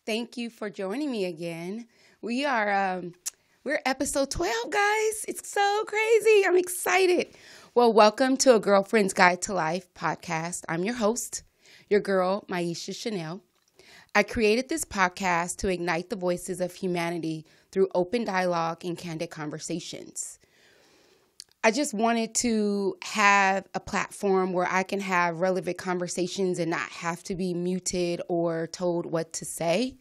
Thank you for joining me again. We're episode 12, guys. It's so crazy. I'm excited. Well, welcome to A Girlfriend's Guide to Life podcast. I'm your host, your girl, Miesha Shanell. I created this podcast to ignite the voices of humanity through open dialogue and candid conversations. I just wanted to have a platform where I can have relevant conversations and not have to be muted or told what to say.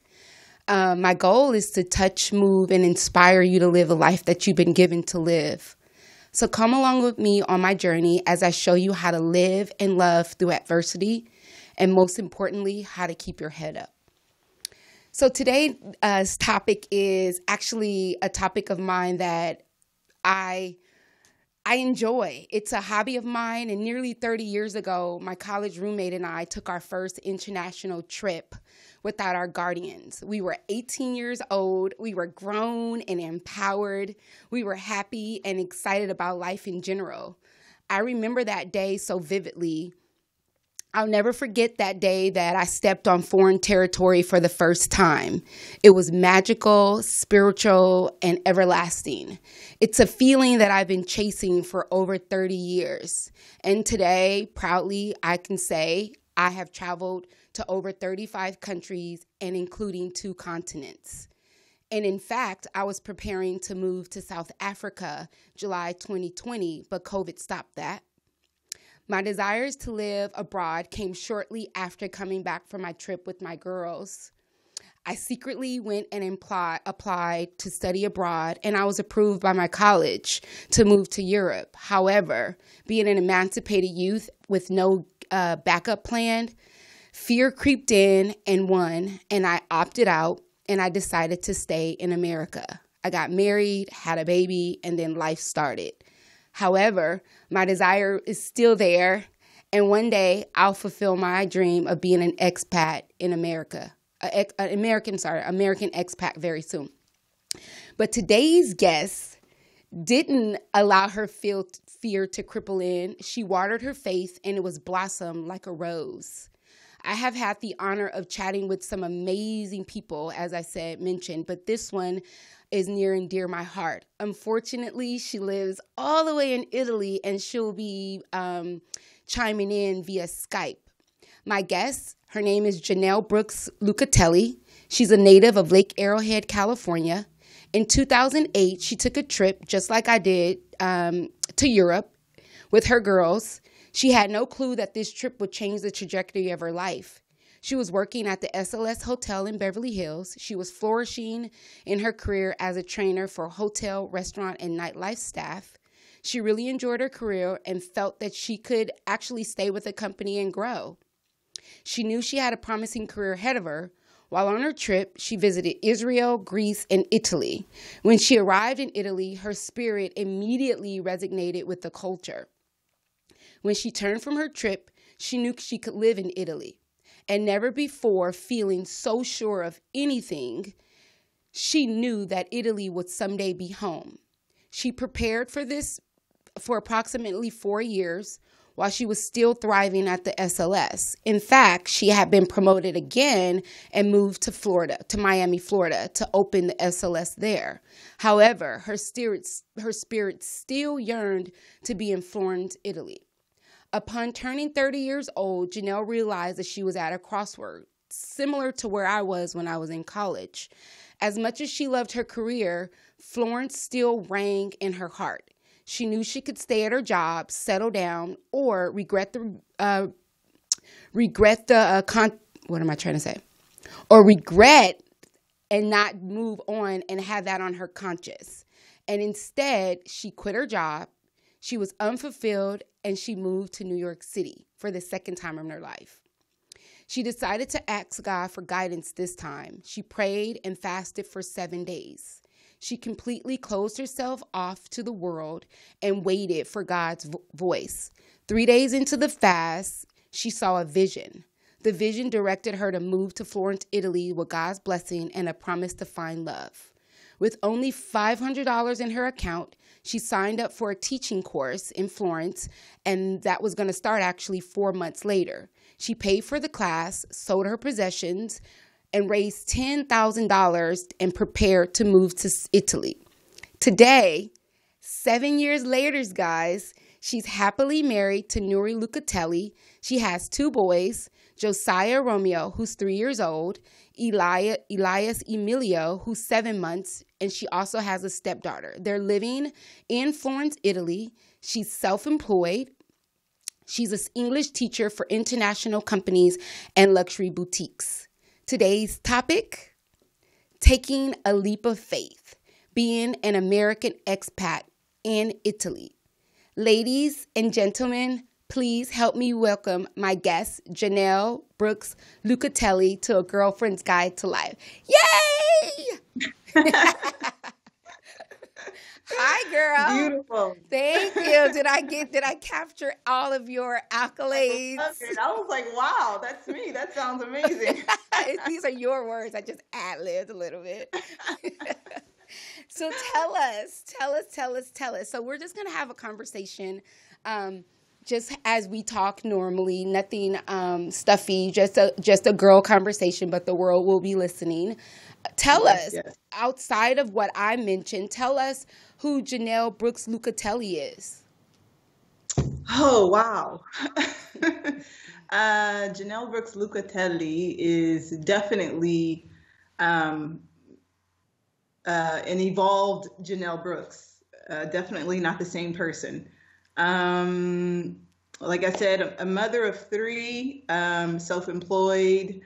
My goal is to touch, move, and inspire you to live a life that you've been given to live. So come along with me on my journey as I show you how to live and love through adversity, and most importantly, how to keep your head up. So today's topic is actually a topic of mine that I enjoy. It's a hobby of mine, and nearly 30 years ago, my college roommate and I took our first international trip without our guardians. We were 18 years old. We were grown and empowered. We were happy and excited about life in general. I remember that day so vividly. I'll never forget that day that I stepped on foreign territory for the first time. It was magical, spiritual, and everlasting. It's a feeling that I've been chasing for over 30 years. And today, proudly, I can say I have traveled to over 35 countries and including 2 continents. And in fact, I was preparing to move to South Africa July 2020, but COVID stopped that. My desires to live abroad came shortly after coming back from my trip with my girls. I secretly went and applied to study abroad, and I was approved by my college to move to Europe. However, being an emancipated youth with no backup plan, fear creeped in and won, and I opted out, and I decided to stay in America. I got married, had a baby, and then life started. However, my desire is still there, and one day I'll fulfill my dream of being an expat in America, American expat very soon. But today's guest didn't allow her fear to cripple in. She watered her faith, and it was blossomed like a rose. I have had the honor of chatting with some amazing people, as I mentioned, but this one is near and dear my heart. Unfortunately, she lives all the way in Italy, and she'll be chiming in via Skype. My guest, her name is Jennel Brooks Lucattelli. She's a native of Lake Arrowhead, California. In 2008, she took a trip, just like I did, to Europe with her girls. She had no clue that this trip would change the trajectory of her life. She was working at the SLS Hotel in Beverly Hills. She was flourishing in her career as a trainer for hotel, restaurant, and nightlife staff. She really enjoyed her career and felt that she could actually stay with the company and grow. She knew she had a promising career ahead of her. While on her trip, she visited Israel, Greece, and Italy. When she arrived in Italy, her spirit immediately resonated with the culture. When she turned from her trip, she knew she could live in Italy. And never before feeling so sure of anything, she knew that Italy would someday be home. She prepared for this for approximately 4 years while she was still thriving at the SLS. In fact, she had been promoted again and moved to Miami, Florida, to open the SLS there. However, her spirit still yearned to be in Florence, Italy. Upon turning 30 years old, Jennel realized that she was at a crossroad, similar to where I was when I was in college. As much as she loved her career, Florence still rang in her heart. She knew she could stay at her job, settle down, or regret and not move on and have that on her conscience. And instead, she quit her job. She was unfulfilled, and she moved to New York City for the second time in her life. She decided to ask God for guidance this time. She prayed and fasted for 7 days. She completely closed herself off to the world and waited for God's voice. 3 days into the fast, she saw a vision. The vision directed her to move to Florence, Italy with God's blessing and a promise to find love. With only $500 in her account, she signed up for a teaching course in Florence, and that was going to start actually 4 months later. She paid for the class, sold her possessions, and raised $10,000 and prepared to move to Italy. Today, 7 years later, guys, she's happily married to Nuri Lucattelli. She has 2 boys, Josiah Romeo, who's 3 years old, Elias Emilio, who's 7 months, and she also has a stepdaughter. They're living in Florence, Italy. She's self-employed. She's an English teacher for international companies and luxury boutiques. Today's topic, taking a leap of faith, being an American expat in Italy. Ladies and gentlemen, please help me welcome my guest, Jennel Brooks Lucattelli, to A Girlfriend's Guide to Life. Yay! Hi, girl. Beautiful. Thank you. Did I capture all of your accolades? I was like, wow, that's me. That sounds amazing. These are your words. I just ad-libbed a little bit. So tell us. So we're just going to have a conversation, just as we talk normally, nothing stuffy, just a girl conversation, but the world will be listening. Tell us, outside of what I mentioned, tell us who Jennel Brooks Lucattelli is. Oh, wow. Jennel Brooks Lucattelli is definitely an evolved Jennel Brooks. Definitely not the same person. Like I said, a mother of 3, self-employed,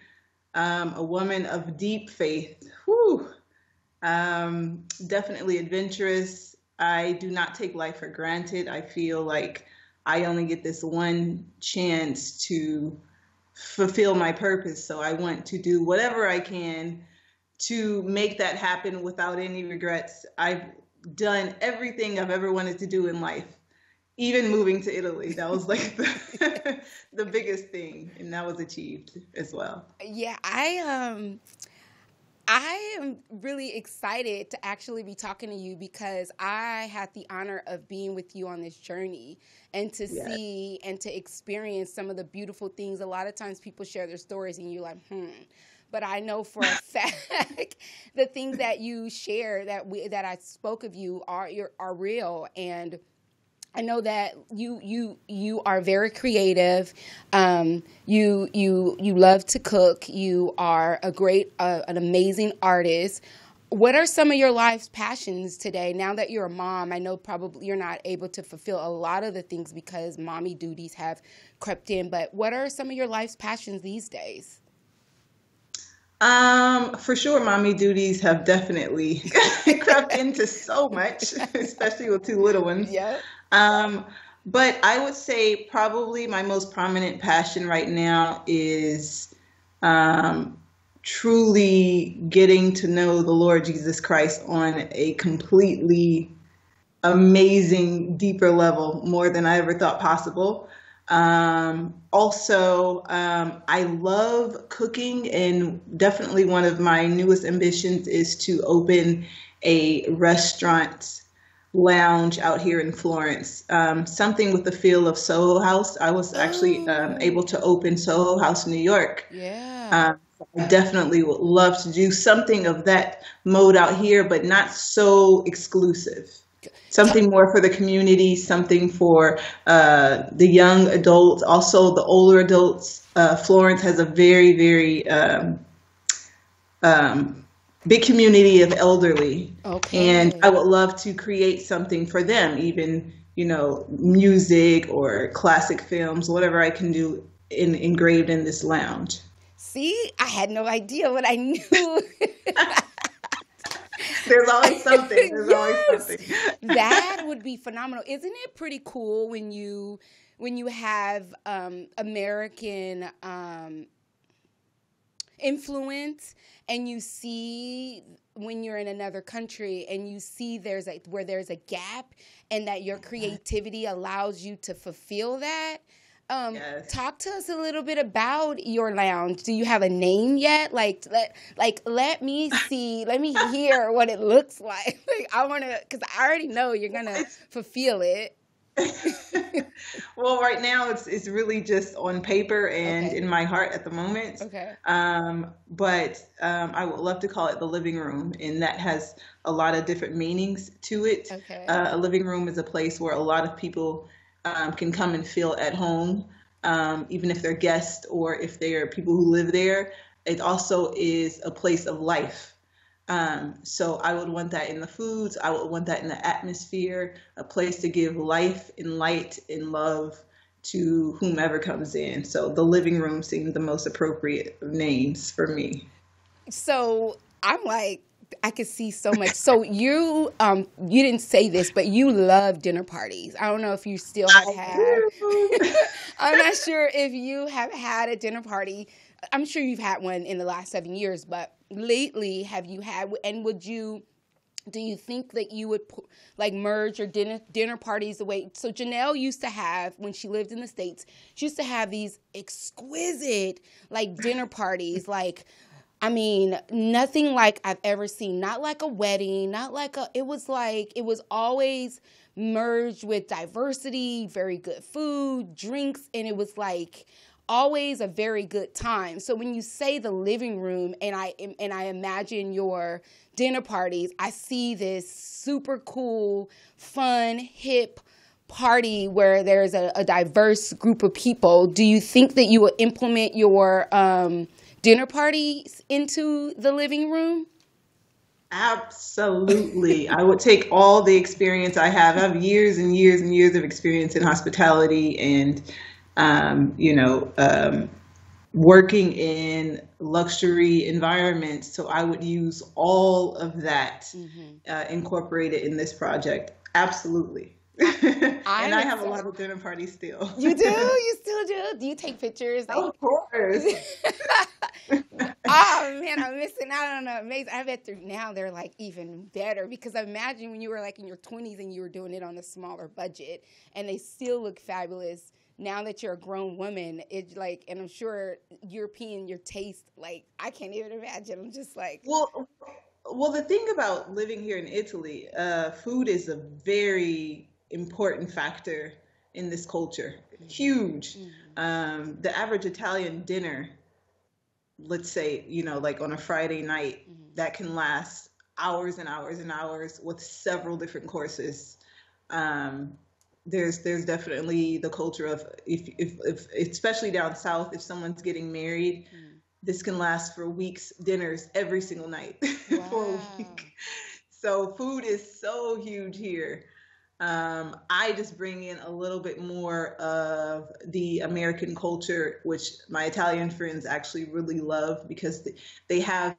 a woman of deep faith. Whew. Definitely adventurous. I do not take life for granted. I feel like I only get this one chance to fulfill my purpose. So I want to do whatever I can to make that happen without any regrets. I've done everything I've ever wanted to do in life, even moving to Italy. That was like the biggest thing, and that was achieved as well. Yeah, I am really excited to actually be talking to you because I had the honor of being with you on this journey and to see and to experience some of the beautiful things. A lot of times people share their stories and you're like, But I know for a fact the things that you share that I spoke of you are real, and I know that you are very creative. You love to cook. You are an amazing artist. What are some of your life's passions today? Now that you're a mom, I know probably you're not able to fulfill a lot of the things because mommy duties have crept in. But what are some of your life's passions these days? For sure, mommy duties have definitely crept into so much, especially with 2 little ones. Yeah. But I would say probably my most prominent passion right now is truly getting to know the Lord Jesus Christ on a completely amazing, deeper level, more than I ever thought possible. Also, I love cooking, and definitely one of my newest ambitions is to open a restaurant lounge out here in Florence, something with the feel of Soho House. I was actually able to open Soho House in New York. Yeah. I definitely would love to do something of that mode out here, but not so exclusive. Something more for the community, something for the young adults, also the older adults. Florence has a very, very big community of elderly. Okay. And I would love to create something for them, even, music or classic films, whatever I can do engraved in this lounge. See, I had no idea what I knew. There's always something. That would be phenomenal. Isn't it pretty cool when you have American influence, and you see when you're in another country and you see where there's a gap, and that your creativity allows you to fulfill that. Talk to us a little bit about your lounge. Do you have a name yet? Let me hear what it looks like. I want to, because I already know you're gonna fulfill it. Well, right now it's really just on paper and Okay. in my heart at the moment. Okay. But I would love to call it the living room, and that has a lot of different meanings to it. Okay. A living room is a place where a lot of people can come and feel at home, even if they're guests or if they're people who live there. It also is a place of life. So I would want that in the foods. I would want that in the atmosphere, a place to give life and light and love to whomever comes in. So the living room seemed the most appropriate of names for me. So I'm like, I could see so much. So you didn't say this, but you love dinner parties. I don't know if you still have I had. do. I'm not sure if you have had a dinner party. I'm sure you've had one in the last 7 years, but lately have you had? And do you think that you would like merge your dinner parties away? So Jennel used to have, when she lived in the States, she used to have these exquisite like dinner parties, like I mean, nothing like I've ever seen. Not like a wedding, not like it was always merged with diversity, very good food, drinks, and it was like always a very good time. So when you say the living room and I imagine your dinner parties, I see this super cool, fun, hip party where there's a diverse group of people. Do you think that you will implement your dinner parties into the living room? Absolutely. I would take all the experience I have. I have years and years and years of experience in hospitality and, working in luxury environments. So I would use all of that incorporated in this project. Absolutely. And I'm I have a excited. lot of dinner parties still. You do? You still do? Do you take pictures? Like, Of course. oh man, I'm missing out on an amazing. I bet now they're like even better because imagine when you were like in your 20s and you were doing it on a smaller budget and they still look fabulous. Now that you're a grown woman, it's like, and I'm sure European, your taste, like I can't even imagine. I'm just like, Well, the thing about living here in Italy, food is a very important factor in this culture. Huge. The average Italian dinner, let's say, like on a Friday night, that can last hours and hours and hours with several different courses. There's definitely the culture of if especially down south, if someone's getting married, this can last for weeks, dinners every single night for a wow. week. So food is so huge here. I just bring in a little bit more of the American culture, which my Italian friends actually really love because they have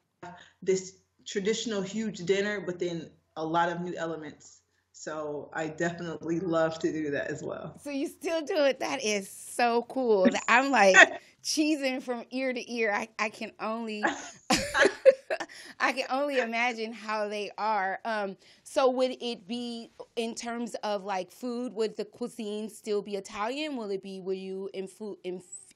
this traditional huge dinner, but then a lot of new elements. So I definitely love to do that as well. So you still do it. That is so cool. I'm like cheesing from ear to ear. I can only I can only imagine how they are. So would it be in terms of like food? Would the cuisine still be Italian? Will you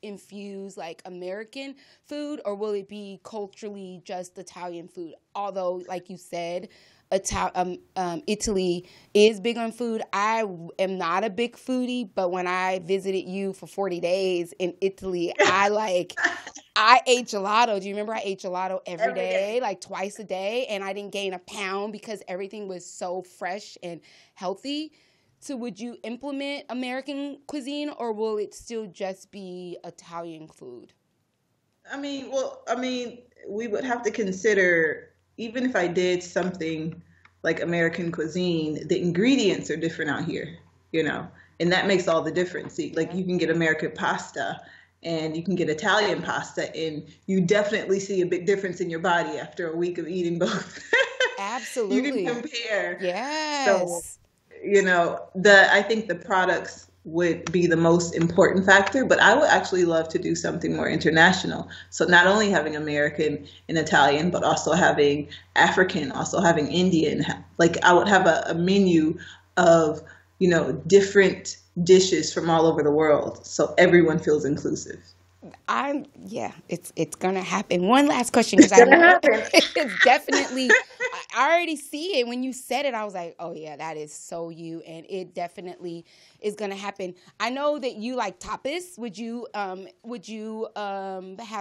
infuse like American food, or will it be culturally just Italian food? Although, like you said, Italy is big on food. I am not a big foodie, but when I visited you for 40 days in Italy, I ate gelato. Do you remember I ate gelato every Every day. day, like twice a day, and I didn't gain a pound because everything was so fresh and healthy. So would you implement American cuisine, or will it still just be Italian food? We would have to consider, even if I did something like American cuisine, the ingredients are different out here, and that makes all the difference. See, like Yeah. you can get American pasta and you can get Italian pasta, and you definitely see a big difference in your body after a week of eating both. You can Absolutely. compare. So, Yes. I think the products would be the most important factor, but I would actually love to do something more international. So not only having American and Italian, but also having African, also having Indian. Like I would have a menu of, different dishes from all over the world. So everyone feels inclusive. Yeah, it's gonna happen. One last question, because It's I gonna know happen. it's definitely. I already see it. When you said it, I was like, oh yeah, that is so you, and it definitely is gonna happen. I know that you like tapas. Would you have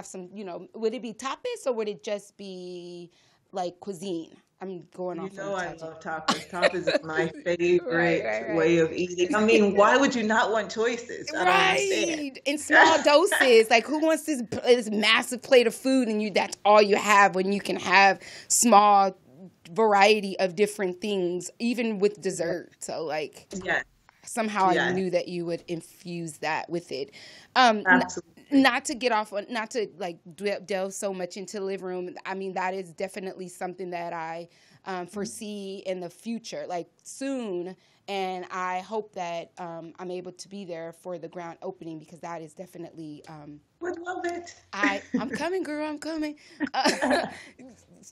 some, would it be tapas or would it just be like cuisine? I'm going off on a I tangent. love tapas. Tapas is my favorite Right. way of eating. I mean, why would you not want choices? I don't understand. In small doses. Like, who wants this massive plate of food and that's all you have when you can have small variety of different things, even with dessert. So, like, somehow I knew that you would infuse that with it. Absolutely. Not to get off on, not to like delve so much into the living room. I mean, that is definitely something that I foresee in the future, like soon. And I hope that I'm able to be there for the grand opening, because that is definitely. Would love it. I'm coming, girl. I'm coming.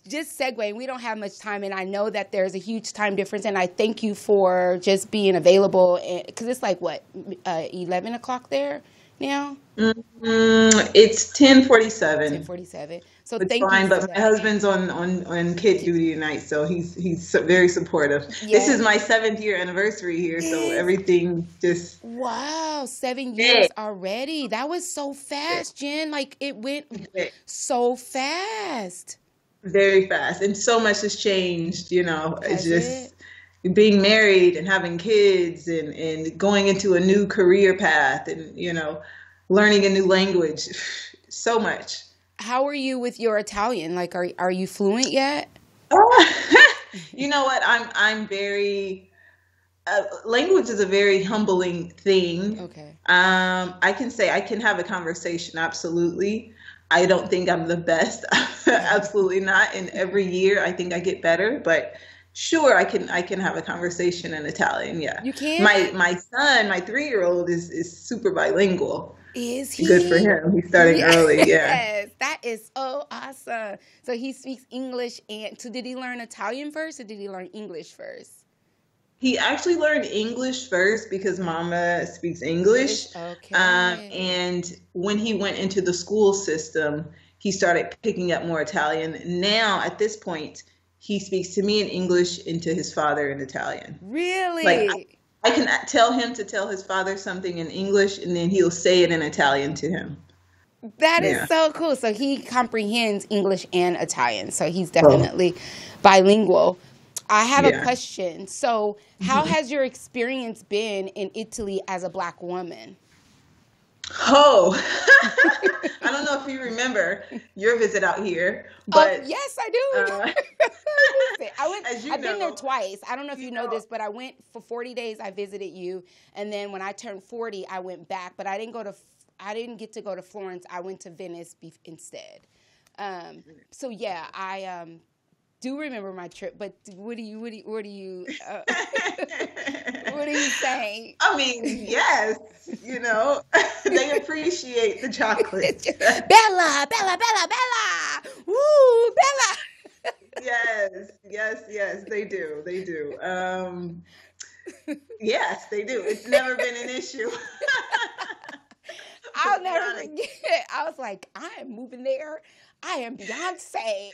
Just segueing, we don't have much time, and I know that there's a huge time difference, and I thank you for just being available, because it's like, what, 11 o'clock there now? It's 10:47. 10:47. So it's thank fine, you. But my husband's on kid duty tonight, so he's very supportive. Yes. This is my 7th year anniversary here, so everything just. Wow, 7 years already. That was so fast, Jen. Like, it went so fast. Very fast, and so much has changed. It's just being married and having kids and going into a new career path and learning a new language. So much. How are you with your Italian? Like, are you fluent yet? You know what? I'm very. Language is a very humbling thing. Okay. I can say I can have a conversation. Absolutely. I don't think I'm the best. Absolutely not. And every year I think I get better, but sure, I can have a conversation in Italian. Yeah. You can? My son, my 3-year-old is super bilingual. Is he? Good for him. He's starting early. Yeah. Yes, that is so awesome. So he speaks English, and so did he learn Italian first, or did he learn English first? He actually learned English first because Mama speaks English. Okay. And when he went into the school system, he started picking up more Italian. Now, at this point, he speaks to me in English and to his father in Italian. Really? Like, I can tell him to tell his father something in English, and then he'll say it in Italian to him. That is so cool. So he comprehends English and Italian. So he's definitely bilingual. I have a question. So how has your experience been in Italy as a Black woman? Oh, I don't know if you remember your visit out here, but yes, I do. I've been there twice. I don't know if you know this, but I went for 40 days. I visited you, and then when I turned 40, I went back. But I didn't get to go to Florence. I went to Venice instead. So yeah, I do remember my trip. But what are you saying? I mean, yes, they appreciate the chocolate. Bella, Bella, Bella, Bella. Woo, Bella. Yes, they do. Yes, they do. It's never been an issue. I'll never forget. I was like, I am moving there. I am Beyonce.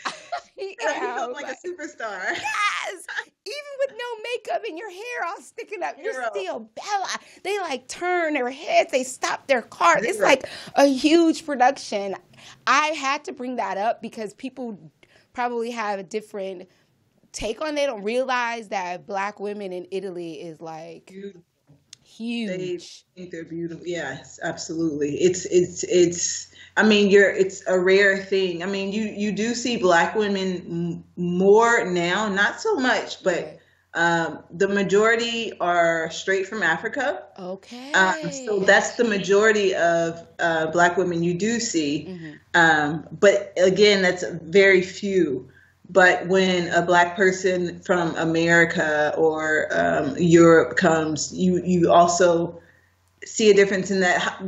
You look like a superstar. Yes. Even with no makeup and your hair all sticking up, you're still Bella. They like turn their heads. They stop their cars. It's like a huge production. I had to bring that up because people probably have a different take on it. They don't realize that Black women in Italy is like beautiful. Huge. They think they're beautiful. Yes, absolutely. It's I mean, it's a rare thing. I mean, you do see Black women more now, not so much, but the majority are straight from Africa. Okay. So that's the majority of Black women you do see. Mm-hmm. But again, that's very few. But when a Black person from America or Europe comes, you also see a difference in that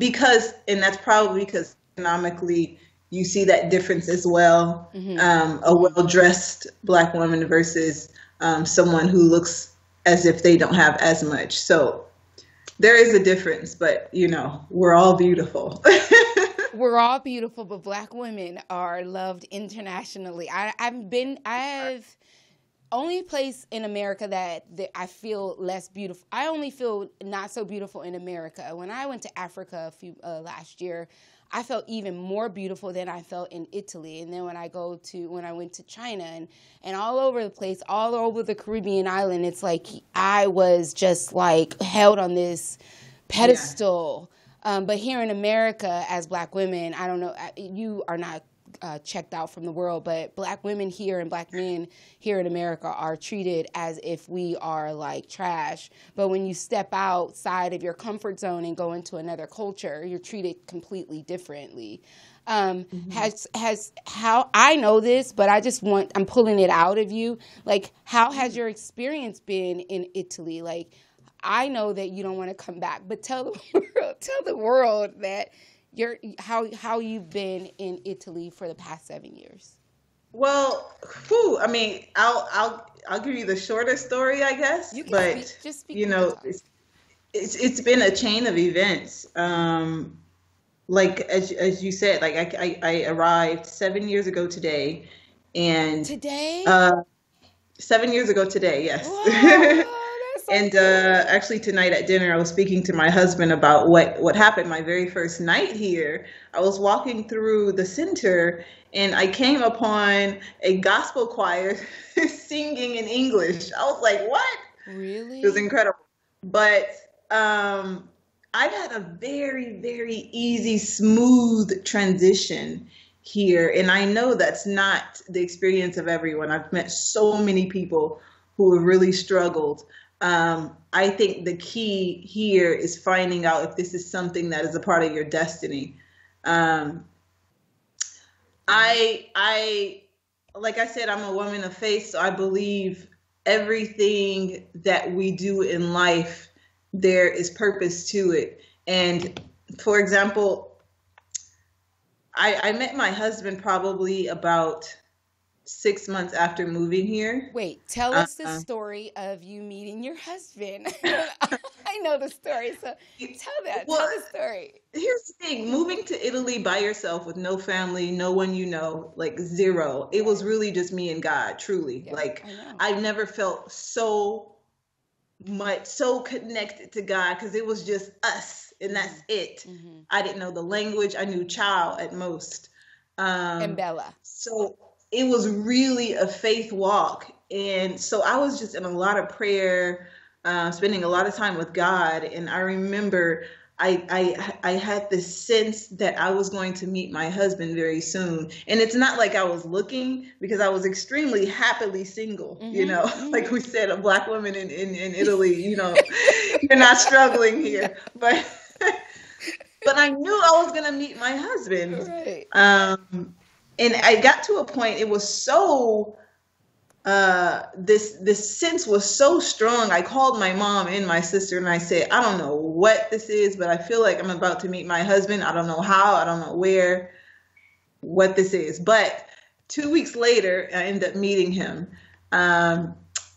and that's probably because economically you see that difference as well. Mm-hmm. A well-dressed Black woman versus someone who looks as if they don't have as much. So there is a difference, but we're all beautiful. We're all beautiful, but Black women are loved internationally. I've only place in America that I feel less beautiful. I only feel not so beautiful in America. When I went to Africa last year, I felt even more beautiful than I felt in Italy. And then when I went to China and all over the place, all over the Caribbean island, it's like I was just like held on this pedestal. Yeah. But here in America, as Black women, I don't know, you are not checked out from the world, but Black women here and Black men here in America are treated as if we are like trash. But when you step outside of your comfort zone and go into another culture, you're treated completely differently. Has how I know this, but I'm pulling it out of you. Like, how has your experience been in Italy? Like, I know that you don't want to come back, but tell the world that how you've been in Italy for the past 7 years. Well, I mean, I'll give you the shorter story, I guess. You can speak. You know, it's been a chain of events. Like as you said, like I arrived 7 years ago today, and today. 7 years ago today, yes. Whoa. And actually tonight at dinner, I was speaking to my husband about what happened my very first night here. I was walking through the center and I came upon a gospel choir singing in English. I was like, what? Really? It was incredible. But I've had a very, very easy, smooth transition here. And I know that's not the experience of everyone. I've met so many people who have really struggled. I think the key here is finding out if this is something that is a part of your destiny. Like I said, I'm a woman of faith, so I believe everything that we do in life, there is purpose to it. And for example, I met my husband probably about 6 months after moving here. Wait, tell us the story of you meeting your husband. I know the story, so tell the story. Here's the thing, moving to Italy by yourself with no family, no one you know, like zero. It was really just me and God, truly. Yeah, like I've never felt so connected to God because it was just us and that's it. Mm-hmm. I didn't know the language. I knew Ciao at most. And Bella. So it was really a faith walk. And so I was just in a lot of prayer, spending a lot of time with God. And I remember I had this sense that I was going to meet my husband very soon. And it's not like I was looking, because I was extremely happily single, mm-hmm, you know, mm-hmm. Like we said, a Black woman in Italy, you know, you're not struggling here. But I knew I was going to meet my husband. Right. And I got to a point, it was so, this sense was so strong. I called my mom and my sister and I said, I don't know what this is, but I feel like I'm about to meet my husband. I don't know how, I don't know what this is. But 2 weeks later, I ended up meeting him.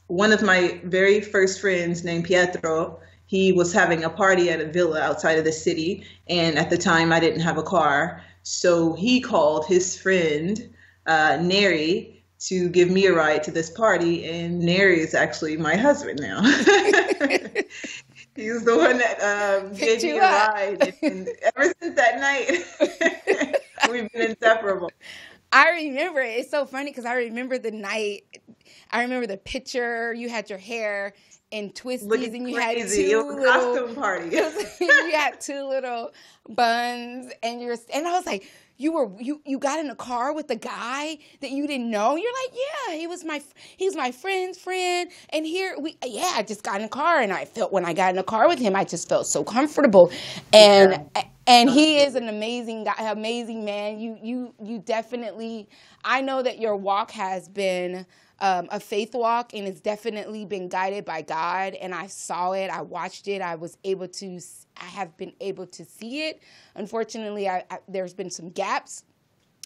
One of my very first friends named Pietro, he was having a party at a villa outside of the city. And at the time I didn't have a car. So he called his friend, Neri, to give me a ride to this party. And Neri is actually my husband now. He's the one that gave me a ride. And ever since that night, we've been inseparable. I remember it. It's so funny because I remember the night. I remember the picture. You had your hair in twisties and you had two little costume party. You had two little buns and I was like, you got in a car with a guy that you didn't know? You're like, yeah, he was my friend's friend. And I just got in a car and I felt, when I got in a car with him, I just felt so comfortable. And he is an amazing guy, amazing man. You definitely, I know that your walk has been a faith walk, and it's definitely been guided by God. And I saw it, I watched it, I have been able to see it. Unfortunately, there's been some gaps,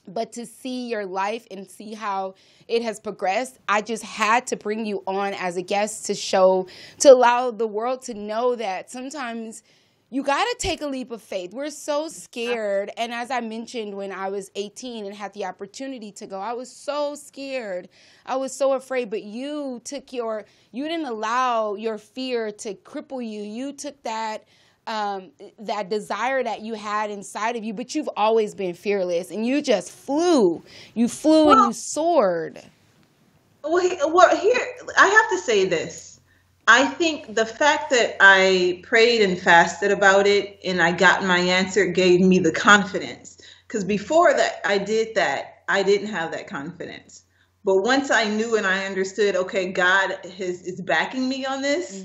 but to see your life and see how it has progressed, I just had to bring you on as a guest to allow the world to know that sometimes You got to take a leap of faith. We're so scared. And as I mentioned, when I was 18 and had the opportunity to go, I was so scared. I was so afraid. But you didn't allow your fear to cripple you. You took that desire that you had inside of you, but you've always been fearless, and you just flew. You flew and you soared. Well, here, I have to say this. I think the fact that I prayed and fasted about it and I got my answer gave me the confidence. Because before that, I didn't have that confidence. But once I knew and I understood, okay, God is backing me on this,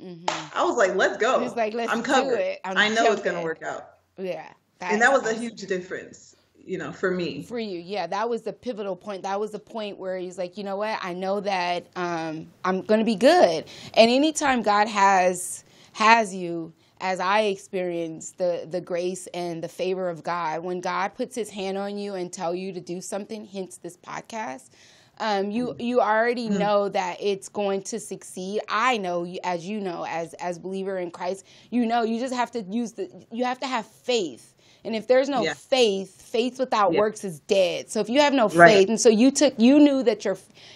I was like, let's go. He's like, let's I'm covered. do it. I know it's going to work out. Yeah. And that was a huge difference. For me. For you, yeah. That was the pivotal point. That was the point where he's like, you know what? I know that I'm going to be good. And anytime God has you, as I experienced the grace and the favor of God, when God puts his hand on you and tell you to do something, hence this podcast, you already know that it's going to succeed. I know, as believer in Christ, you just have to you have to have faith. And if there's no faith without works is dead. So if you have no faith, and so you knew that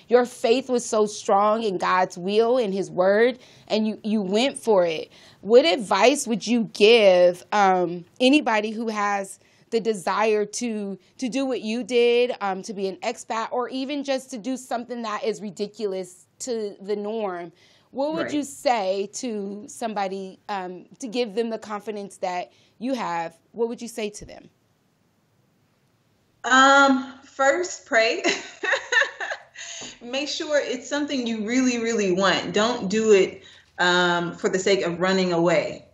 your faith was so strong in God's will and his word, and you went for it. What advice would you give anybody who has the desire to do what you did, to be an expat, or even just to do something that is ridiculous to the norm? What would you say to somebody to give them the confidence that you have? What would you say to them? First, pray. Make sure it's something you really, really want. Don't do it for the sake of running away.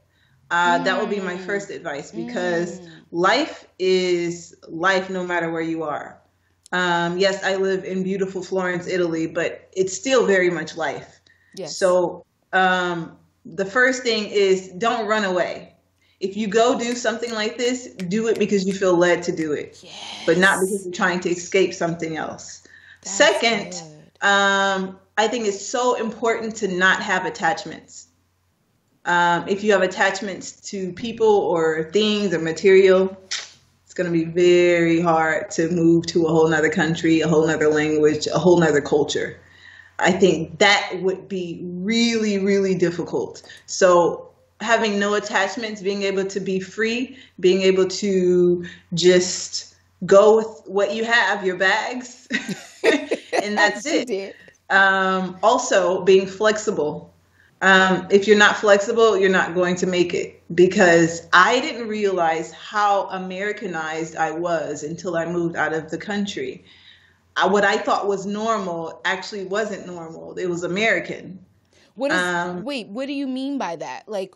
That would be my first advice, because life is life no matter where you are. Yes, I live in beautiful Florence, Italy, but it's still very much life. Yes. So the first thing is don't run away. If you go do something like this, do it because you feel led to do it, but not because you're trying to escape something else. That's Second, I think it's so important to not have attachments. If you have attachments to people or things or material, it's going to be very hard to move to a whole nother country, a whole nother language, a whole nother culture. I think that would be really, really difficult. So having no attachments, being able to be free, being able to just go with what you have, your bags, and that's it. Also, being flexible. If you're not flexible, you're not going to make it, because I didn't realize how Americanized I was until I moved out of the country. What I thought was normal actually wasn't normal. It was American. What do you mean by that? Like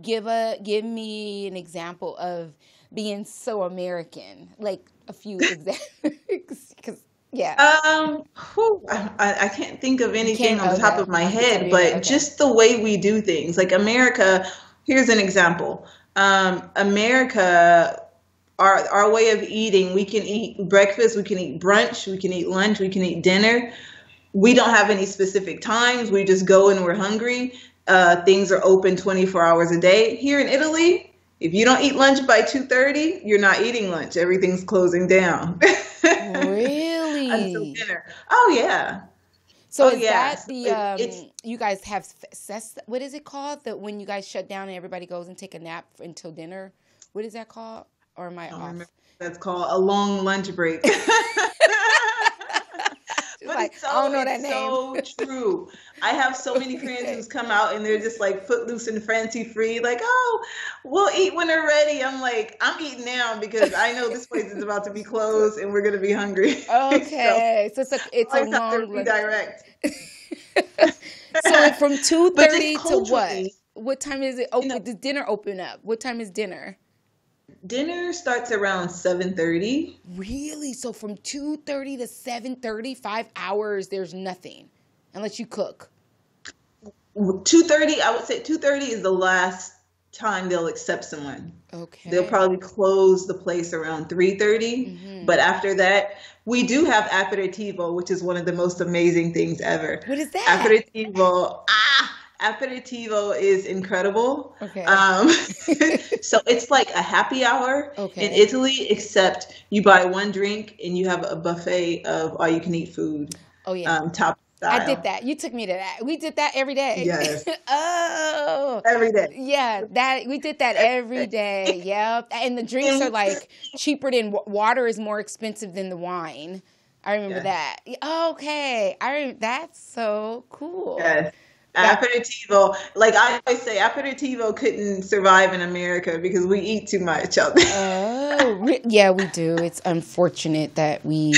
give me an example of being so American. Like a few examples. I can't think of anything on the top of my head, but just the way we do things. Like America, here's an example. America, our way of eating, we can eat breakfast, we can eat brunch, we can eat lunch, we can eat dinner. We don't have any specific times. We just go and we're hungry. Things are open 24 hours a day. Here in Italy, if you don't eat lunch by 2:30, you're not eating lunch. Everything's closing down. Really? Until dinner. Oh, yeah. So that you guys have, what is it called? That when you guys shut down and everybody goes and take a nap until dinner? What is that called? Or am I off? That's called a long lunch break. But I don't know that name. So true. I have so many friends who's come out and they're just like footloose and fancy free. Like, oh, we'll eat when they're ready. I'm like, I'm eating now because I know this place is about to be closed and we're going to be hungry. Okay. so it's a long redirect. So from 2:30 to what? What time is it open? Does dinner open up? What time is dinner? Dinner starts around 7:30. Really? So from 2:30 to 7:30, 5 hours, there's nothing unless you cook. 2:30, I would say 2:30 is the last time they'll accept someone. Okay. They'll probably close the place around 3:30. Mm-hmm. But after that, we do have aperitivo, which is one of the most amazing things ever. What is that? Aperitivo. Aperitivo is incredible. Okay. So it's like a happy hour in Okay. Italy, except you buy one drink and you have a buffet of all you can eat food, Oh yeah. top I did style. that. You took me to that. We did that every day. Yes, Oh, every day. yeah. That we did that every day. Yep. And the drinks are And like cheaper than water is more expensive than the wine. I remember yes, that. Okay. That's so cool. yes. That Aperitivo, like I always say, aperitivo couldn't survive in America because we eat too much out there. yeah, we do. It's unfortunate that we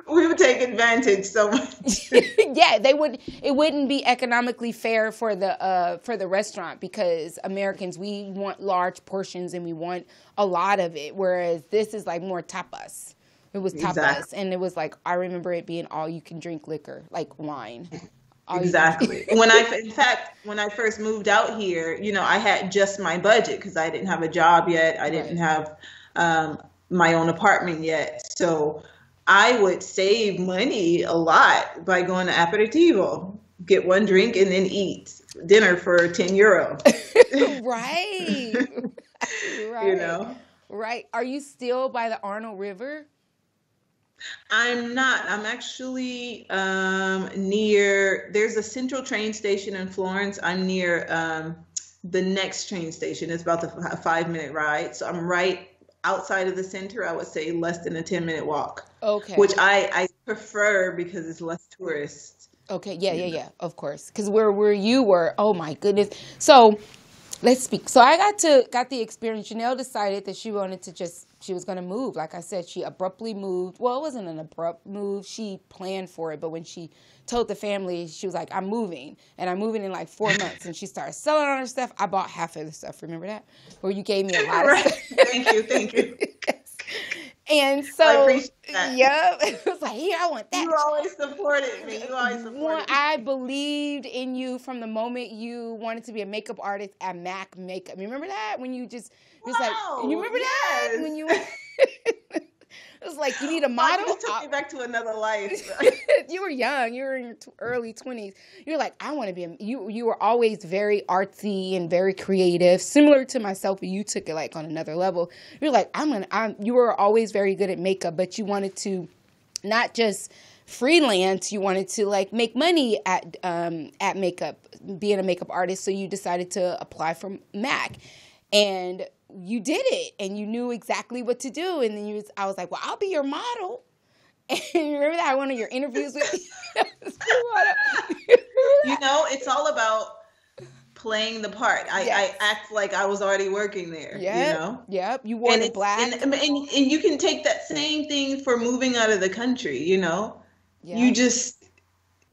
We would take advantage so much. yeah, it wouldn't be economically fair for the restaurant because Americans, we want large portions and we want a lot of it, whereas this is like more tapas. It was tapas, Exactly. and it was like I remember it being all you can drink liquor, like wine. All you can Exactly. In fact, when I first moved out here, I had just my budget because I didn't have a job yet. I didn't Right. have my own apartment yet. So I would save money a lot by going to aperitivo, get one drink and then eat dinner for €10. Right. You Right. know, Right. Are you still by the Arnold River? I'm not. I'm actually near, there's a central train station in Florence. I'm near the next train station. It's about a 5-minute ride. So I'm right outside of the center. I would say less than a 10-minute walk, Okay. which I prefer because it's less tourists. Okay. Yeah, You yeah, know. yeah. Of course. Because where you were, oh my goodness. So let's speak. So I got the experience. Jennel decided that she was gonna move. Like I said, she abruptly moved. Well, it wasn't an abrupt move. She planned for it, but when she told the family, she was like, "I'm moving, and I'm moving in like 4 months." And she started selling all her stuff. I bought half of the stuff. Remember that? Where you gave me a lot of Right. stuff. Thank you. Thank you. And I so, appreciate that. yeah, it was like, here, I want that. You always supported me. You always One, supported me. I believed in you from the moment you wanted to be a makeup artist at Mac Makeup. Remember that when you just like you Wow. remember that Yes. when you it was like you need a Wow, you model. just took me back to another life. You were young. You were in your early 20s. You're like, I want to be you were always very artsy and very creative, similar to myself, but you took it like on another level. You're like, you were always very good at makeup, but you wanted to not just freelance, you wanted to like make money at makeup, being a makeup artist. So you decided to apply for Mac, and you did it, and you knew exactly what to do. And then I was like, well, I'll be your model. And you remember that one of your interviews with me? It's all about playing the part. Yes. I act like I was already working there, Yep. Yep. You wore And the it's black. and you can take that same thing for moving out of the country, You Yep. just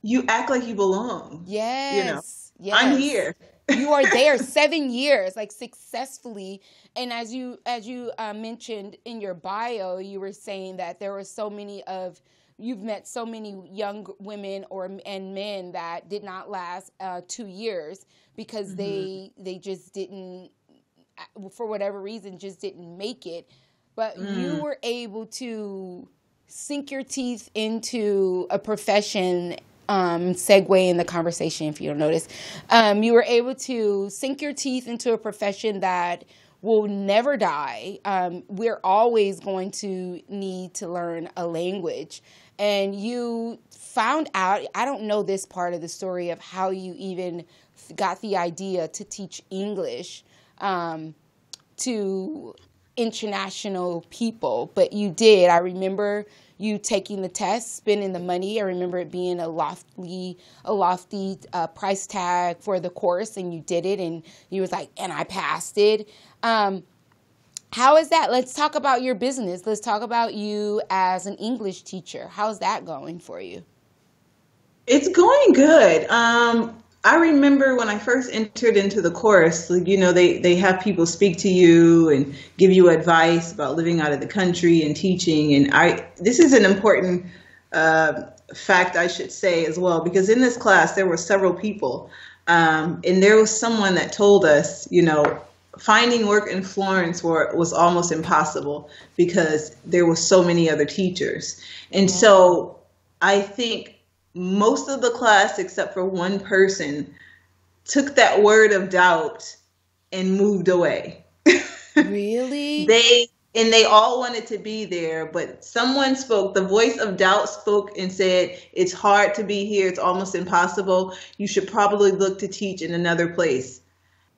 you act like you belong, Yes. I'm Yes. here. You are there 7 years, like successfully. And as you mentioned in your bio, you were saying that there were you've met so many young women and men that did not last 2 years because Hmm. they just didn't, for whatever reason, just didn't make it. But you Mm. were able to sink your teeth into a profession. Segue in the conversation, if you don't notice, you were able to sink your teeth into a profession that will never die. We're always going to need to learn a language. And you found out, I don't know this part of the story of how you even got the idea to teach English to international people, but you did. I remember you taking the test, spending the money. I remember it being a lofty price tag for the course, and you did it, and you was like, and I passed it. How is that? Let's talk about your business. Let's talk about you as an English teacher. How's that going for you? It's going good. I remember when I first entered into the course, like, they have people speak to you and give you advice about living out of the country and teaching. And this is an important fact I should say as well, because in this class there were several people, and there was someone that told us, finding work in Florence was almost impossible because there were so many other teachers. And so I think most of the class, except for one person, took that word of doubt and moved away. Really? They all wanted to be there, but someone spoke, the voice of doubt spoke and said, it's hard to be here. It's almost impossible. You should probably look to teach in another place.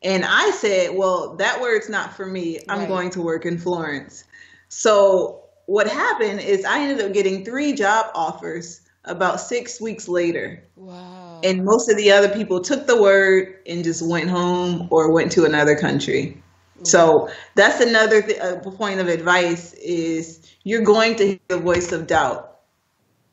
And I said, well, that word's not for me. I'm Right. going to work in Florence. So what happened is I ended up getting 3 job offers about 6 weeks later. Wow. And most of the other people took the word and just went home or went to another country. So that's another point of advice is you're going to hear the voice of doubt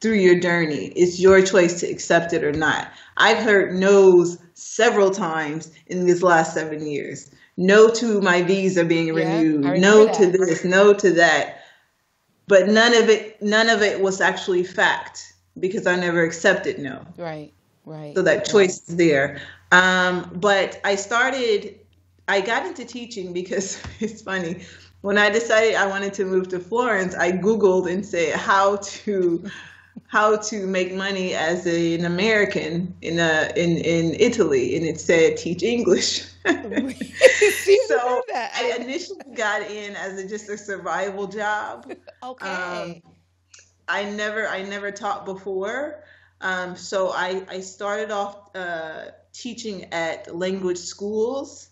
through your journey. It's your choice to accept it or not. I've heard no's several times in these last 7 years. No to my visa being renewed. No to this, no to that. But none of it was actually fact because I never accepted no. Right. Right. So that choice is there. But I got into teaching because it's funny. When I decided I wanted to move to Florence, I Googled and said how to make money as an American in Italy, and it said teach English. So I initially got in as just a survival job. Okay. I never taught before. So I started off teaching at language schools.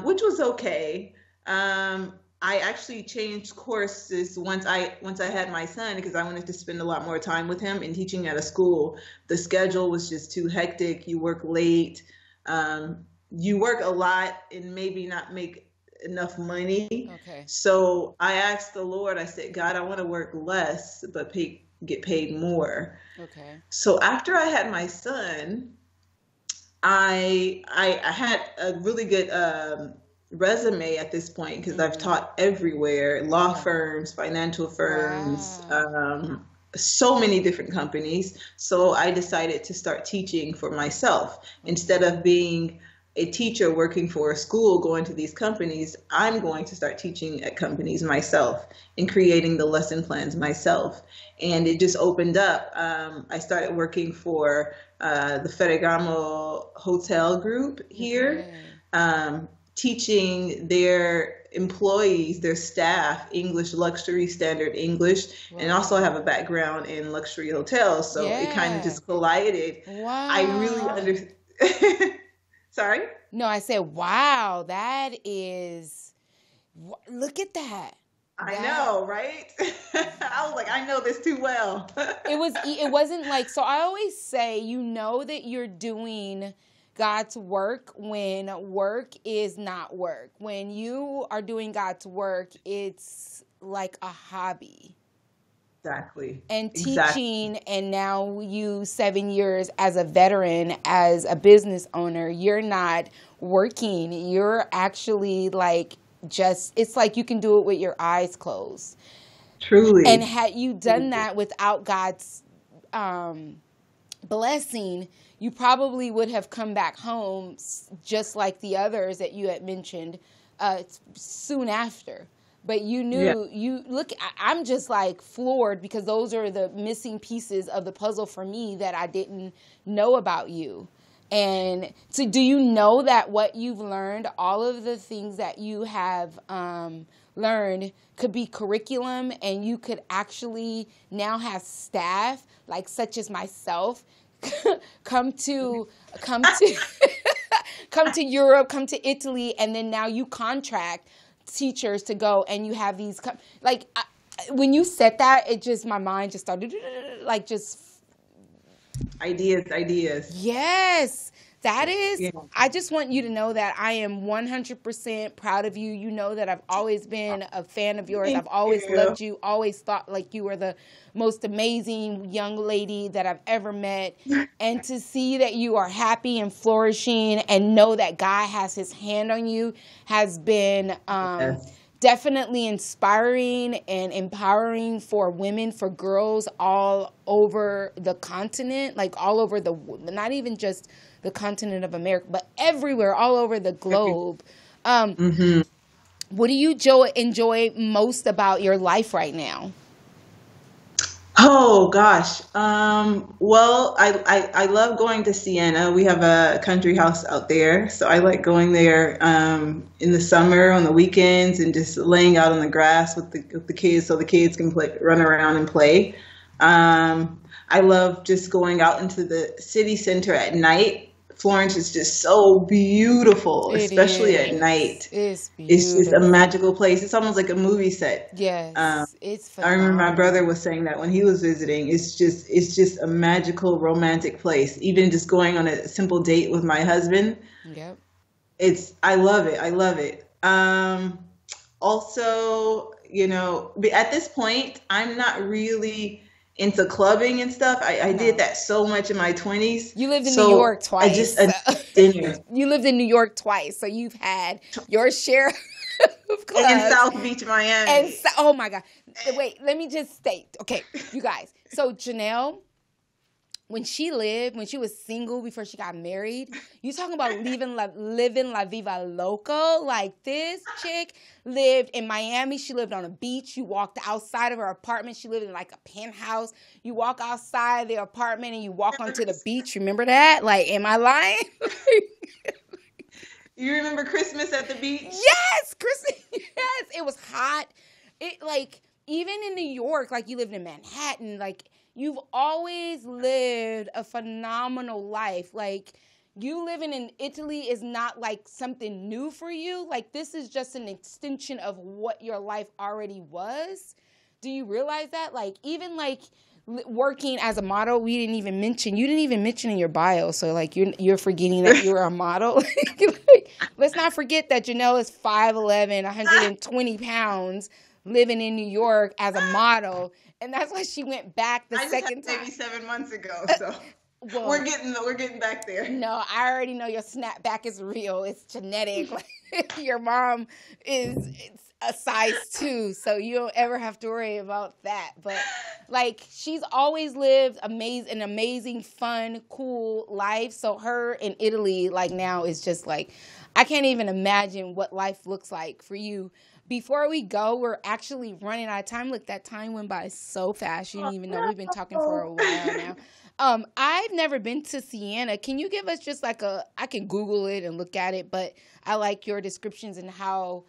Which was okay. I actually changed courses once I had my son because I wanted to spend a lot more time with him. And teaching at a school, the schedule was just too hectic. You work late, you work a lot, and maybe not make enough money. Okay. So I asked the Lord. I said, God, I want to work less but get paid more. Okay. So after I had my son, I had a really good resume at this point because I've taught everywhere, law firms, financial firms, so many different companies. So I decided to start teaching for myself. Instead of being a teacher working for a school, going to these companies, I'm going to start teaching at companies myself and creating the lesson plans myself. And it just opened up. I started working for the Ferragamo Hotel Group here, teaching their employees, their staff, English, luxury, standard English, and also have a background in luxury hotels. So it kind of just collided. Wow. I really understand. Sorry? No, I said, wow, that is, look at that. I know, right? I was like, I know this too well. It wasn't like, so I always say, you know that you're doing God's work when work is not work. When you are doing God's work, it's like a hobby. Exactly. And teaching, and now you 7 years as a veteran, as a business owner, you're not working. You're actually like it's like you can do it with your eyes closed. Truly. And had you done that without God's blessing, you probably would have come back home just like the others that you had mentioned soon after. But you knew, I'm just like floored because those are the missing pieces of the puzzle for me that I didn't know about you. And so do you know that what you've learned, all of the things that you have learned could be curriculum, and you could actually now have staff like such as myself come to come to Europe, come to Italy, and then now you contract teachers to go, and you have these when you said that, it just, my mind just started like just ideas. Yes, that is. Yeah. I just want you to know that I am 100% proud of you. You know that I've always been a fan of yours. I've always loved you, always thought like you were the most amazing young lady that I've ever met. And to see that you are happy and flourishing and know that God has his hand on you has been definitely inspiring and empowering for women, for girls all over the continent, like all over not even just the continent of America, but everywhere, all over the globe. What do you enjoy most about your life right now? Oh gosh. Well, I love going to Siena. We have a country house out there, so I like going there in the summer on the weekends and just laying out on the grass with the kids, so the kids can play, run around and play. I love just going out into the city center at night. Florence is just so beautiful, It especially at is. night. It's It's just a beautiful. magical place. It's almost like a movie set. Yes, it's I remember my brother phenomenal. was saying that when he was visiting. It's just a magical romantic place. Even just going on a simple date with my husband, Yep. it's I love it. I love it. Also, at this point, I'm not really into clubbing and stuff. I did No. that so much in my 20s. You lived in New So York I just twice. a dinner You lived in New York twice, so you've had your share of and clubs. South Beach, And Miami. so, oh my God. Wait, let me just state. Okay, you guys. So Jennel, when she was single before she got married, you talking about living la viva loca. Like this chick lived in Miami. She lived on a beach. You walked outside of her apartment. She lived in like a penthouse. You walk outside the apartment and you walk onto the beach. Remember that? Like, am I lying? You remember Christmas at the beach? Yes, Chrissy. Yes, it was hot. It like even in New York, like you lived in Manhattan, like you've always lived a phenomenal life. Like you living in Italy is not like something new for you. Like this is just an extension of what your life already was. Do you realize that? Like even like working as a model, you didn't even mention in your bio, so like you're forgetting that you're a model. Like, let's not forget that Jennel is 5'11", 120 pounds, living in New York as a model, and that's why she went back the I just had second a baby time. 7 months ago, so we're Well, getting back there. no, I already know your snapback is real. It's genetic. Like, your mom it's a size 2, so you don't ever have to worry about that. But like she's always lived an amazing, fun, cool life. So her in Italy, like now, is just like I can't even imagine what life looks like for you. Before we go, we're actually running out of time. Look, that time went by so fast. You didn't even know we've been talking for a while now. I've never been to Siena. Can you give us just like I can Google it and look at it, but I like your descriptions and how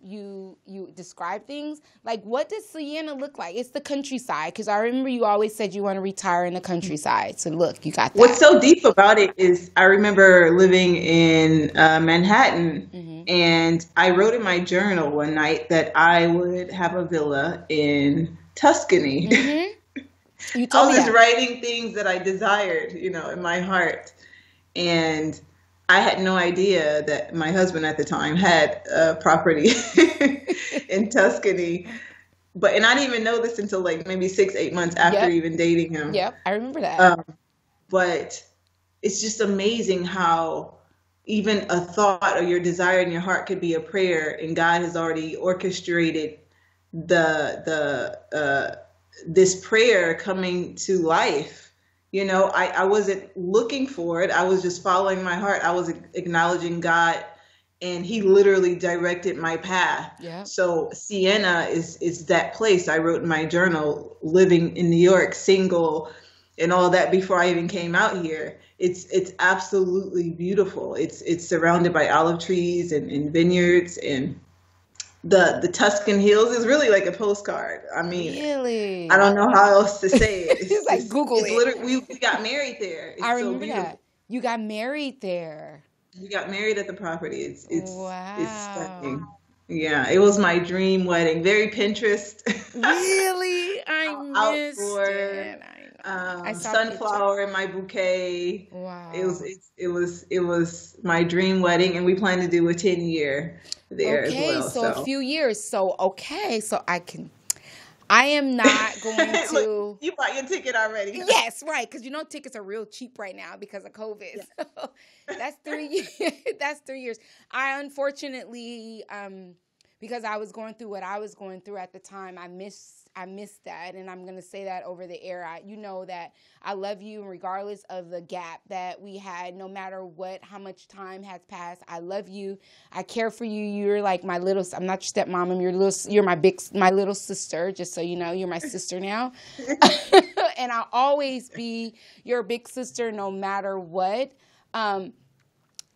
you describe things. Like, what does Siena look like? It's the countryside, because I remember you always said you want to retire in the countryside. So look, you got What's that. so deep about it is I remember living in Manhattan, Mm-hmm. and I wrote in my journal one night that I would have a villa in Tuscany. Mm-hmm. You I told me was just that. writing things that I desired, in my heart. And I had no idea that my husband at the time had a property in Tuscany. And I didn't even know this until like maybe 6, 8 months after Yep. even dating him. Yep. I remember that. Um, but it's just amazing how even a thought or your desire in your heart could be a prayer, and God has already orchestrated the this prayer coming to life. I wasn't looking for it. I was just following my heart. I was acknowledging God, and He literally directed my path. Yep. So Siena is that place. I wrote in my journal, living in New York, single, and all that before I even came out here. It's absolutely beautiful. It's surrounded by olive trees and vineyards, and the Tuscan Hills is really like a postcard. I mean, I Really? don't know how else to say it. It's like Google It's it. literally we got married there. I It's so remember beautiful. that. You got married there. We got married at the property. It's stunning. Wow. Yeah, it was my dream wedding. Very Pinterest. Really? I missed Outdoor, it. I know. I saw sunflower pictures. in my bouquet. Wow. It was my dream wedding, and we plan to do a 10-year there as Okay, well. so a So few years. So okay, so I am not going look, to. you bought your ticket already. Yes, right, because tickets are real cheap right now because of COVID. Yeah. So that's 3 years. That's 3 years. I unfortunately, because I was going through what I was going through at the time. I missed that, and I'm going to say that over the air. You know that I love you regardless of the gap that we had, no matter how much time has passed. I love you. I care for you. You're like my little, I'm not your stepmom. You're my little sister, just so you know. You're my sister now. And I'll always be your big sister no matter what.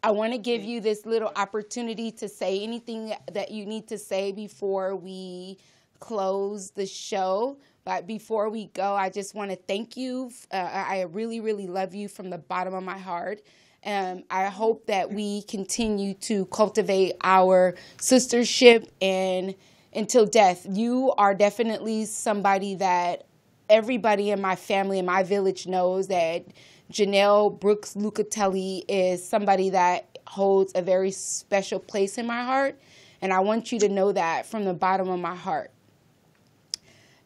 I want to give you this little opportunity to say anything that you need to say before we close the show. But before we go, I just want to thank you. I really, really love you from the bottom of my heart. I hope that we continue to cultivate our sistership and until death. You are definitely somebody that everybody in my family, in my village knows that Jennel Brooks Lucattelli is somebody that holds a very special place in my heart. And I want you to know that from the bottom of my heart.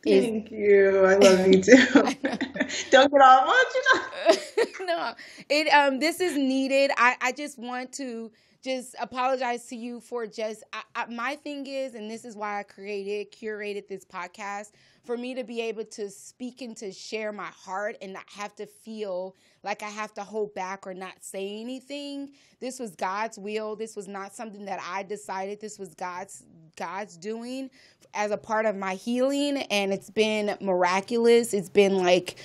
Thank you. I love you too. Don't get all emotional. No, this is needed. I just want to just apologize to you for my thing is, and this is why I curated this podcast, for me to be able to speak and to share my heart and not have to feel like I have to hold back or not say anything. This was God's will. This was not something that I decided. This was God's doing as a part of my healing, and it's been miraculous. It's been like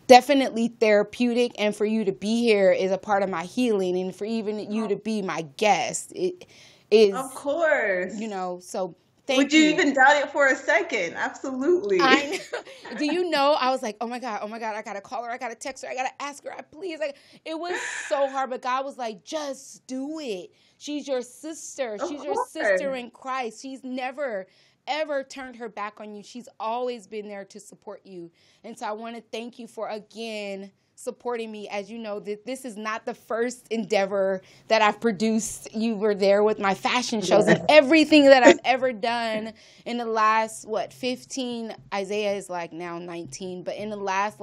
definitely therapeutic, and for you to be here is a part of my healing, and for even you to be my guest, it is, of course, so thank you. Would you even doubt it for a second? Absolutely. I know. Do you know, I was like, oh my God, I gotta call her, I gotta text her, I gotta ask her, please. It was so hard, but God was like, just do it. She's your sister. She's your sister in Christ. She's never ever turned her back on you. She's always been there to support you. And so I want to thank you for, again, supporting me. As you know, this is not the first endeavor that I've produced. You were there with my fashion shows and everything that I've ever done in the last, 15, Isaiah is like now 19, but in the last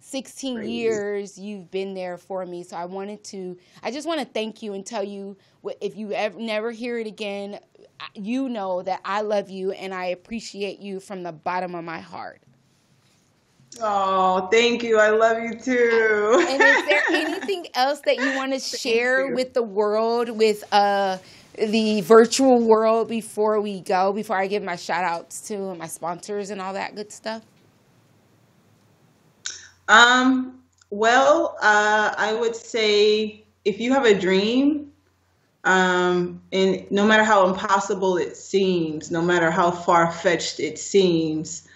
16 years, you've been there for me. So I just want to thank you and tell you, if you ever never hear it again, you know that I love you and I appreciate you from the bottom of my heart. Oh, thank you. I love you too. And is there anything else that you want to share with the world, with the virtual world before we go, before I give my shout outs to my sponsors and all that good stuff? Well, I would say if you have a dream, and no matter how impossible it seems, no matter how far-fetched it seems,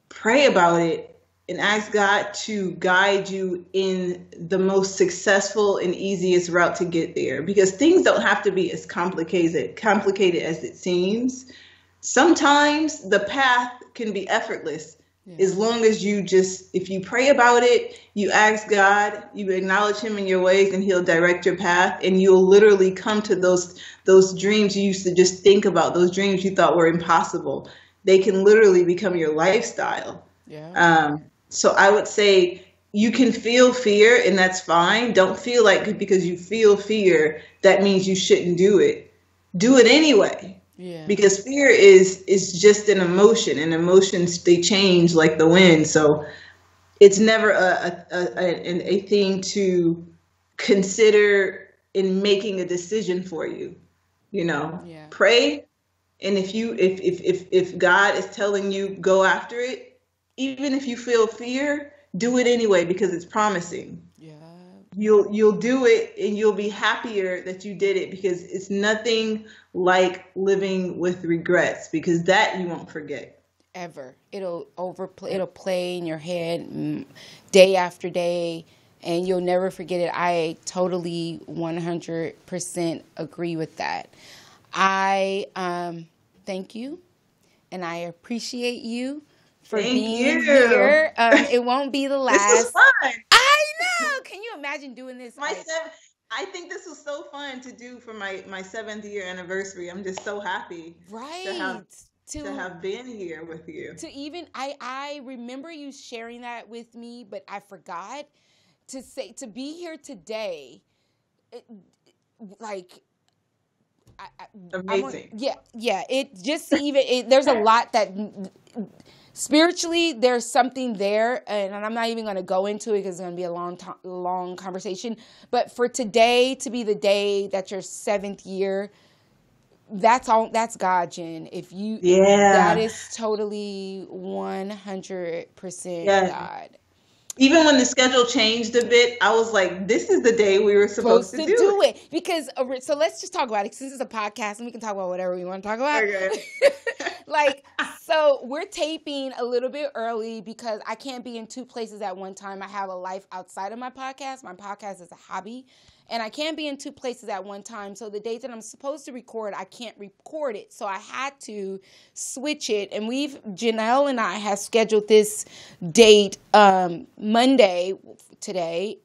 pray about it and ask God to guide you in the most successful and easiest route to get there. Because things don't have to be as complicated as it seems. Sometimes the path can be effortless. As long as if you pray about it, you ask God, you acknowledge him in your ways, and he'll direct your path, and you'll literally come to those dreams you used to just think about, those dreams you thought were impossible. They can literally become your lifestyle. So I would say you can feel fear, and that's fine. Don't feel like because you feel fear, that means you shouldn't do it. Do it anyway. Yeah. Because fear is just an emotion, and emotions, they change like the wind. So it's never a thing to consider in making a decision for you. Pray, and if God is telling you go after it, even if you feel fear, do it anyway because it's promising. Yeah. You'll do it, and you'll be happier that you did it, because it's nothing like living with regrets, because that you won't forget ever. It'll play in your head day after day, and you'll never forget it. I totally 100% agree with that. I thank you, and I appreciate you for being here. It won't be the last. This was fun. I know. Can you imagine doing this? I think this was so fun to do for my 7th year anniversary. I'm just so happy to have been here with you. I remember you sharing that with me, but I forgot to be here today. Amazing. It just there's a lot that spiritually there's something there, and I'm not even going to go into it because it's going to be a long conversation. But for today to be the day that's your 7th year, that's God, Jen. That is totally 100% God. Even when the schedule changed a bit, I was like, this is the day we were supposed to do it. Because, so let's just talk about it. Since it's a podcast and we can talk about whatever we want to talk about. Okay. So we're taping a little bit early because I can't be in 2 places at one time. I have a life outside of my podcast. My podcast is a hobby. And I can't be in 2 places at one time. So the days that I'm supposed to record, I can't record it. So I had to switch it. And Jennel and I have scheduled this date Monday today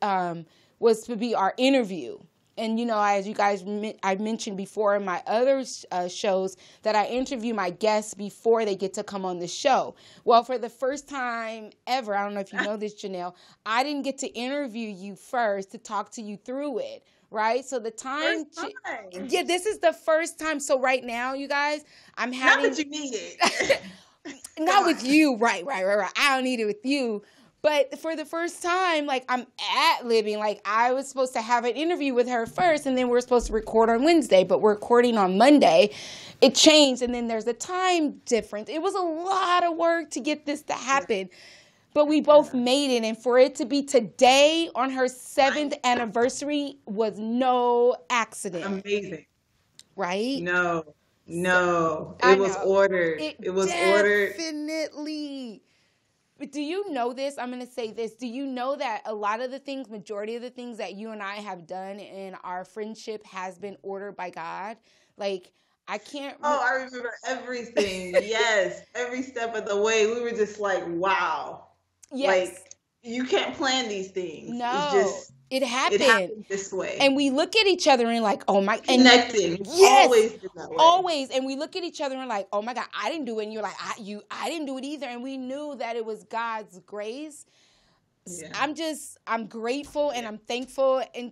was to be our interview. And, as you guys, I mentioned before in my other shows that I interview my guests before they get to come on the show. Well, for the first time ever, I don't know if you know this, Jennel, I didn't get to interview you first to talk to you through it, right? So this is the first time. So right now, you guys, I'm having... Not that you need it. Not with you, right. I don't need it with you. But for the first time, I'm ad-libbing. I was supposed to have an interview with her first, and then we're supposed to record on Wednesday, but we're recording on Monday. It changed, and then there's a time difference. It was a lot of work to get this to happen, but we both made it. And for it to be today on her 7th anniversary was no accident. Amazing. Right? No. It was ordered. It was ordered. Definitely. But do you know this? I'm going to say this. Do you know that a lot of the things, majority of the things that you and I have done in our friendship has been ordered by God? I can't... I remember everything. Yes. Every step of the way. We were just like, wow. Yes. You can't plan these things. No. It happened. It happened this way. And we look at each other and oh my... Connecting. Yes. Always been that way. Always. And we look at each other and oh my God, I didn't do it. And you're like, I didn't do it either. And we knew that it was God's grace. Yeah. I'm grateful and I'm thankful. And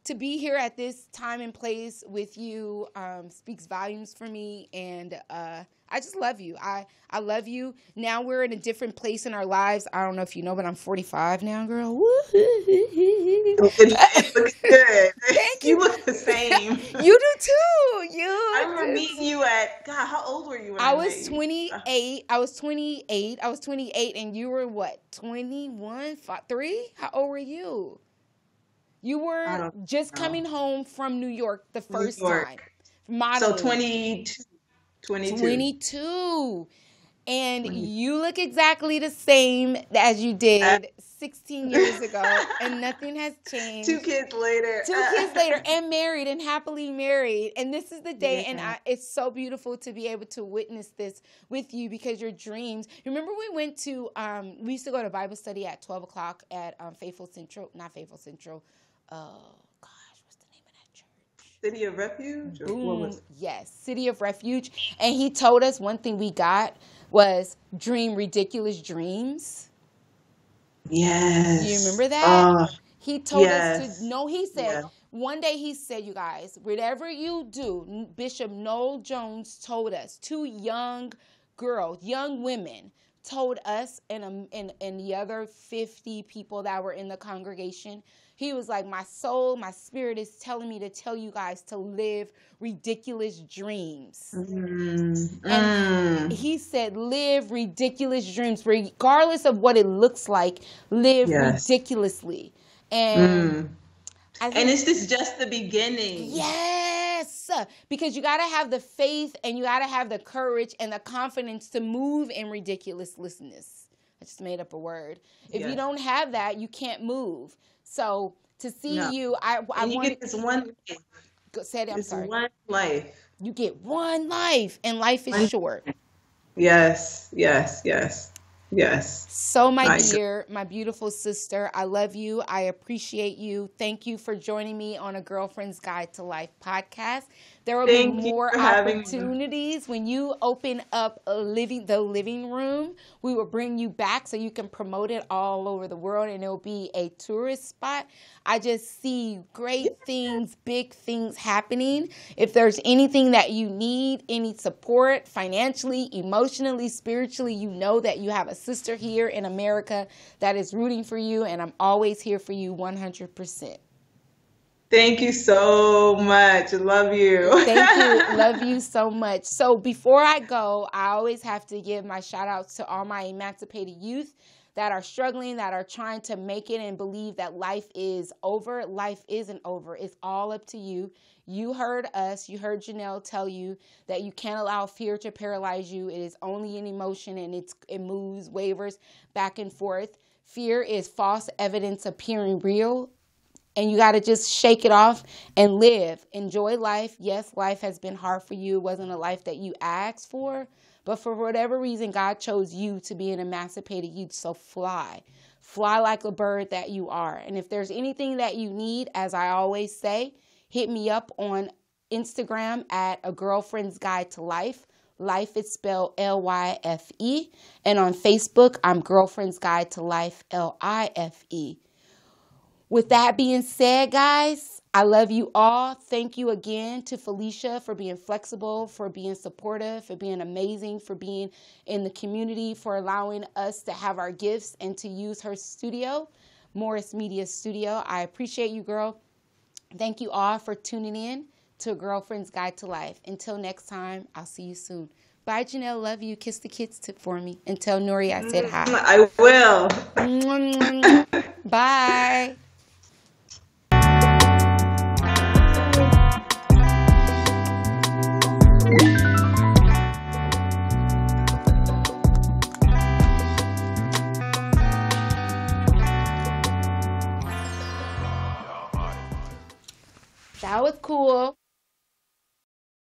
to be here at this time and place with you speaks volumes for me. And I just love you. I love you. Now we're in a different place in our lives. I don't know if you know, but I'm 45 now, girl. It's looking good. Thank you. You look the same. You do too. I remember meeting you at, God, how old were you when I was 28. I was 28, and you were what, 21, 3? How old were you? You were just coming home from New York the first time. Modeling. So 22. And you look exactly the same as you did 16 years ago, and nothing has changed. 2 kids later. 2 kids later, and married, and happily married. And this is the day, and it's so beautiful to be able to witness this with you because your dreams. Remember we went to, we used to go to Bible study at 12 o'clock at not Faithful Central. Oh, gosh, what's the name of that church? City of Refuge? Boom. Yes, City of Refuge. And he told us one thing we got was dream ridiculous dreams. Yes. You remember that? He told us to know. He said, one day he said, you guys, whatever you do, Bishop Noel Jones told us, 2 young women told us and the other 50 people that were in the congregation, he was like, my soul, my spirit is telling me to tell you guys to live ridiculous dreams. And he said, live ridiculous dreams, regardless of what it looks like, live ridiculously. And and is this just the beginning? Yes, because you got to have the faith and you got to have the courage and the confidence to move in ridiculousness. I just made up a word. If you don't have that, you can't move. So to see you, I get this one life. Say it, I'm sorry. One life. You get one life, and life is short. Yes. So, my dear, my beautiful sister, I love you. I appreciate you. Thank you for joining me on A Girlfriend's Guide to Life podcast. There will be Thank you more for having me. opportunities. When you open up the living room, we will bring you back so you can promote it all over the world, and it'll be a tourist spot. I just see great things, big things happening. If there's anything that you need, any support financially, emotionally, spiritually, you know that you have a sister here in America that is rooting for you, and I'm always here for you 100%. Thank you so much. Love you. Thank you. Love you so much. So before I go, I always have to give my shout outs to all my emancipated youth that are struggling, that are trying to make it and believe that life is over. Life isn't over. It's all up to you. You heard us. You heard Jennel tell you that you can't allow fear to paralyze you. It is only an emotion, and it moves, wavers back and forth. Fear is false evidence appearing real. And you got to just shake it off and live. Enjoy life. Yes, life has been hard for you. It wasn't a life that you asked for. But for whatever reason, God chose you to be an emancipated youth. So fly. Fly like a bird that you are. And if there's anything that you need, as I always say, hit me up on Instagram at A Girlfriend's Guide to Life. Life is spelled L-Y-F-E. And on Facebook, I'm Girlfriend's Guide to Life, L-I-F-E. With that being said, guys, I love you all. Thank you again to Felicia for being flexible, for being supportive, for being amazing, for being in the community, for allowing us to have our gifts and to use her studio, Morris Media Studio. I appreciate you, girl. Thank you all for tuning in to A Girlfriend's Guide to Life. Until next time, I'll see you soon. Bye, Jennel. Love you. Kiss the kids for me. And tell Nori I said hi. I will. Bye. That was cool.